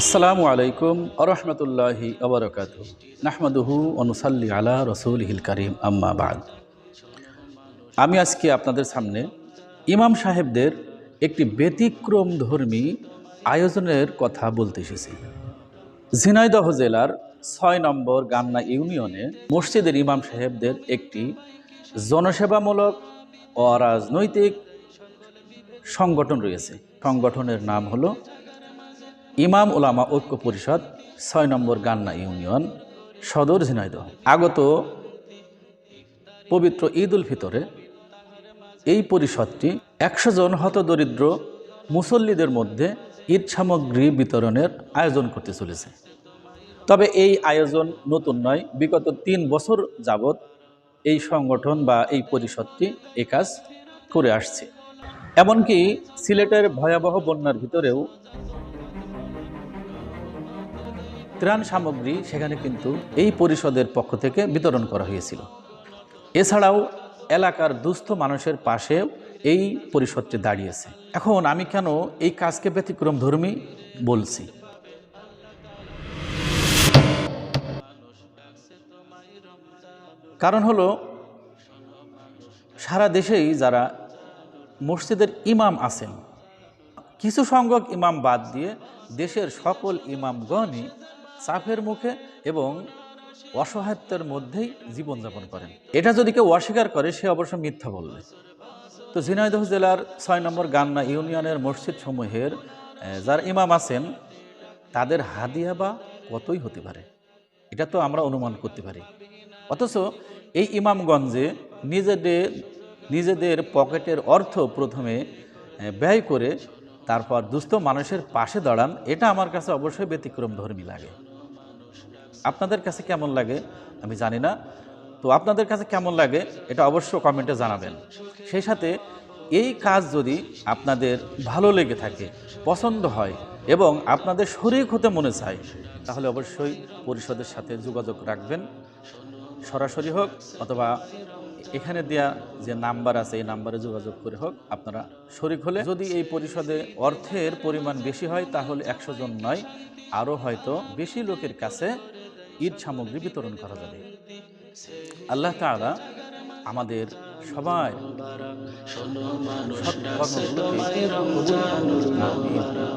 আসসালামু আলাইকুম আরহামতুল্লাহি আবরকাতু নাহমাদুহু অনুসাল্লি আলা রসুলহিল করিম আম্মা বাদ। আমি আজকে আপনাদের সামনে ইমাম সাহেবদের একটি ব্যতিক্রম ধর্মী আয়োজনের কথা বলতে এসেছি। ঝিনাইদহ জেলার ৬ নম্বর গান্না ইউনিয়নে মসজিদের ইমাম সাহেবদের একটি জনসেবামূলক ও রাজনৈতিক সংগঠন রয়েছে। সংগঠনের নাম হলো ইমাম উলামা ঐক্য পরিষদ ৬ নম্বর গান্না ইউনিয়ন, সদর ঝিনাইদহ। আগত পবিত্র ঈদ উল ফিতরে এই পরিষদটি ১০০ জন হতদরিদ্র মুসল্লিদের মধ্যে ঈদ সামগ্রী বিতরণের আয়োজন করতে চলেছে। তবে এই আয়োজন নতুন নয়, বিগত ৩ বছর যাবৎ এই সংগঠন বা এই পরিষদটি এই কাজ করে আসছে। এমনকি সিলেটের ভয়াবহ বন্যার ভিতরেও ত্রাণ সামগ্রী সেখানে কিন্তু এই পরিষদের পক্ষ থেকে বিতরণ করা হয়েছিল। এছাড়াও এলাকার দুস্থ মানুষের পাশেও এই পরিষদটি দাঁড়িয়েছে। এখন আমি কেন এই কাজকে ব্যতিক্রম ধর্মী বলছি? কারণ হলো, সারা দেশেই যারা মসজিদের ইমাম আছেন, কিছু সংখ্যক ইমাম বাদ দিয়ে দেশের সকল ইমামগণই চাপের মুখে এবং অসহায়ত্বের মধ্যেই জীবনযাপন করেন। এটা যদি কেউ অস্বীকার করে সে অবশ্য মিথ্যা বলবে। তো ঝিনাইদহ জেলার ৬ নম্বর গান্না ইউনিয়নের মসজিদ সমূহের যারা ইমাম আছেন তাদের হাদিয়া বা কতই হতে পারে, এটা তো আমরা অনুমান করতে পারি। অথচ এই ইমামগঞ্জে নিজেদের পকেটের অর্থ প্রথমে ব্যয় করে তারপর দুস্থ মানুষের পাশে দাঁড়ান, এটা আমার কাছে অবশ্যই ব্যতিক্রম ধর্মী লাগে। আপনাদের কাছে কেমন লাগে আমি জানি না। তো আপনাদের কাছে কেমন লাগে এটা অবশ্য কমেন্টে জানাবেন। সেই সাথে এই কাজ যদি আপনাদের ভালো লেগে থাকে, পছন্দ হয় এবং আপনাদের শরীক হতে মনে চায়, তাহলে অবশ্যই পরিষদের সাথে যোগাযোগ রাখবেন। সরাসরি হোক অথবা এখানে দেয়া যে নাম্বার আছে এই নাম্বারে যোগাযোগ করে হোক আপনারা শরীক হলে, যদি এই পরিষদে অর্থের পরিমাণ বেশি হয় তাহলে ১০০ জন নয়, আরও হয়তো বেশি লোকের কাছে ঈদ সামগ্রী বিতরণ করা যাবে। আল্লাহ তাআলা আমাদের সবাই সৎকর্মগুলোকে কবুল করুন। আমিন।